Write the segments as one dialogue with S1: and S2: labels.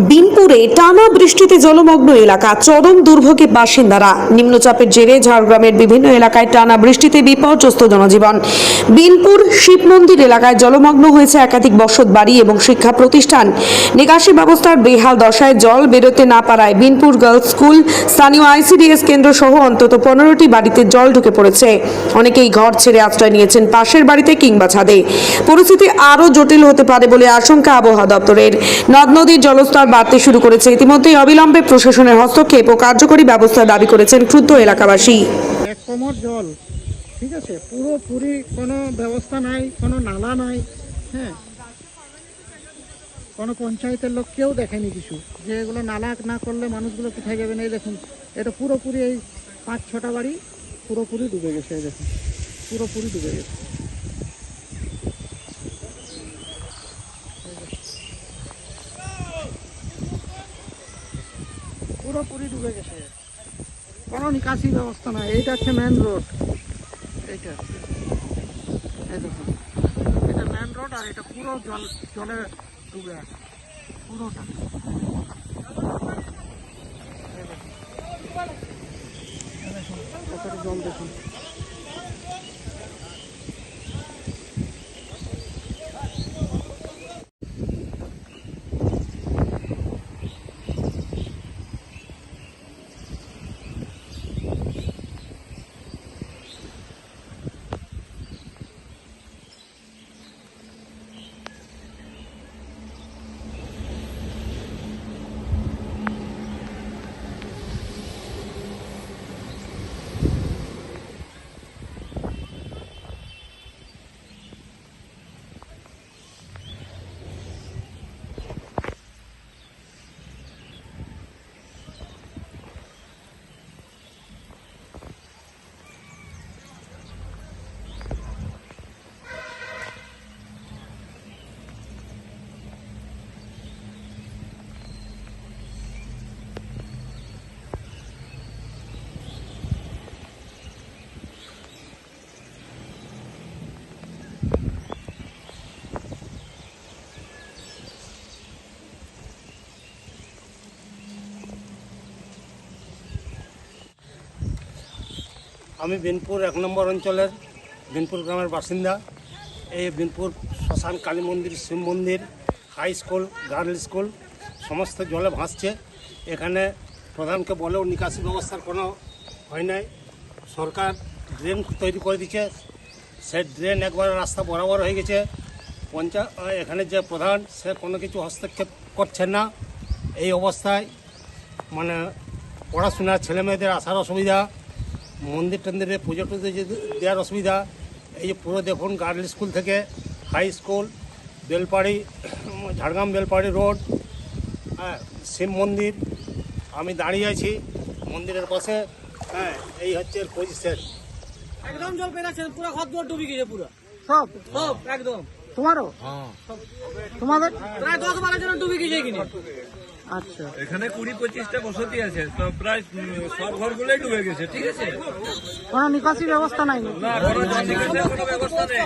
S1: বিনপুরে টানা বৃষ্টিতে জলমগ্ন এলাকা, চরম দুর্ভোগে বাসিন্দারা। নিম্নচাপের জেরে ঝাড়গ্রামের বিভিন্ন এলাকায় টানা বৃষ্টিতে বিপর্যস্ত জনজীবন। বিনপুর শিব মন্দির এলাকায় জলমগ্ন হয়েছে একাধিক বসত বাড়ি এবং শিক্ষা প্রতিষ্ঠান। নিকাশি ব্যবস্থার বেহাল দশায় জল বেরোতে না পারায় বিনপুর গার্লস স্কুল, স্থানীয় ICDS কেন্দ্র সহ অন্তত 15টি বাড়িতে জল ঢুকে পড়েছে। অনেকেই ঘর ছেড়ে আশ্রয় নিয়েছেন পাশের বাড়িতে কিংবা ছাদে। পরিস্থিতি আরও জটিল হতে পারে বলে আশঙ্কা আবহাওয়া দপ্তরের। নদ নদীর জলস্তর বাড়তে শুরু করেছে। ইতিমধ্যেই অবিলম্বে প্রশাসনের হস্তক্ষেপ ও কার্যকরী ব্যবস্থা দাবি করেছেন ক্ষুব্ধ এলাকাবাসী।
S2: এক কোমর জল, ঠিক আছে, পুরোপুরি কোনো ব্যবস্থা নাই, কোনো নালা নাই। হ্যাঁ, কোনো পঞ্চায়েতের লোক কেউ দেখেনি কিছু, যে এগুলো নালা না করলে মানুষগুলো কোথায় যাবে না। এই দেখুন, এটা পুরোপুরি এই 5-6টা বাড়ি পুরোপুরি ডুবে গেছে। এই দেখুন, পুরোপুরি ডুবে গেছে। পুরোপুরি ডুবে গেছে, কোনো নিকাশি ব্যবস্থা নাই। এইটা হচ্ছে মেন রোড, এইটা এই দেখুন, এটা মেন রোড, আর এটা পুরো জলে ডুবে আছে পুরোটা। কতটা জল দেখুন।
S3: আমি বিনপুর 1 নম্বর অঞ্চলের বিনপুর গ্রামের বাসিন্দা। এই বিনপুর শ্মশান, কালী মন্দির, শিব মন্দির, হাই স্কুল, গার্লস স্কুল সমস্ত জলে ভাসছে। এখানে প্রধানকে বলেও নিকাশি ব্যবস্থার কোনো হয় নাই। সরকার ড্রেন তৈরি করে দিচ্ছে, সেই ড্রেন একবার রাস্তা বরাবর হয়ে গেছে। এখানে যে প্রধান, সে কোনো কিছু হস্তক্ষেপ করছেন না। এই অবস্থায় মানে পড়াশোনার ছেলেমেয়েদের আসার অসুবিধা, মন্দির টন্দিরে পুজো টুজো দেওয়ার অসুবিধা। এই যে পুরো দেখুন, গার্লস স্কুল থেকে high school, Belpari, Jhargram Belpari road, হ্যাঁ, শিব মন্দির। আমি দাঁড়িয়ে আছি মন্দিরের পাশে। হ্যাঁ, এই হচ্ছে এর পজিশন।
S4: একদম জল পেরাচ্ছে, পুরো ঘর দুয়ার ডুবে গেছে, পুরো
S2: সব
S4: সব একদম।
S2: তোমারও? তোমাদের
S4: প্রায় 10-12 জন ডুবে গেছে কিনে।
S2: আচ্ছা,
S5: এখানে 20-25টা বসতি আছে, তো প্রায় সব ঘরগুলোই ডুবে গেছে। ঠিক আছে,
S2: কোনো নিকাশি ব্যবস্থা নাই।
S5: না কোনো জলনিকাশের কোনো ব্যবস্থা নেই,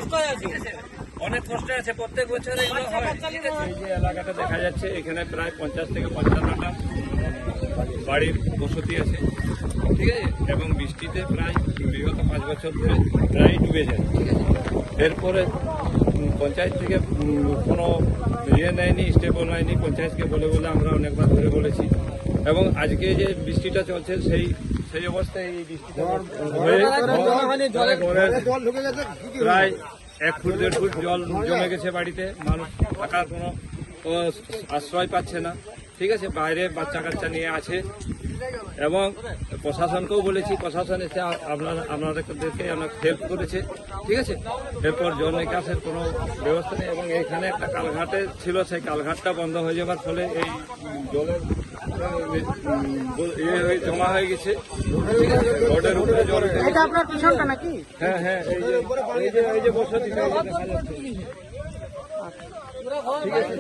S5: অনেক কষ্ট আছে। প্রত্যেক বছর এগুলো হয়। এই যে এলাকাটা দেখা যাচ্ছে, এখানে প্রায় 50 থেকে 55টা বাড়ির বসতি আছে। ঠিক আছে, এবং বৃষ্টিতে প্রায় বিগত 5 বছর ধরে প্রায় ডুবে যায়। ঠিক আছে, এরপরে পঞ্চায়েত থেকে কোনো নেয়নি, স্টেপও নেয়নি। পঞ্চায়েতকে বলে আমরা অনেকবার ধরে বলেছি, এবং আজকে যে বৃষ্টিটা চলছে সেই অবস্থায় এই বৃষ্টিটা প্রায় 1 ফুট 1.5 ফুট জল জমে গেছে বাড়িতে। মানুষ থাকার কোনো আশ্রয় পাচ্ছে না। ঠিক আছে, বাইরে বাচ্চা কাচ্চা নিয়ে আছে, এবং প্রশাসনকেও বলেছি, প্রশাসন এসে আপনাদেরকে অনেক হেল্প করেছে। ঠিক আছে, এরপর জল নিকাশের কোনো ব্যবস্থা নেই, এবং এখানে একটা কালঘাটে ছিল, সেই কালঘাটটা বন্ধ হয়ে যাওয়ার ফলে এই জলের জমা হয়ে গেছে। ঠিক আছে, রোডের উপরে জল।
S2: এটা আপনার পিছনটা নাকি?
S5: হ্যাঁ হ্যাঁ, এই যে বসতি দেখা যাচ্ছে। ঠিক আছে,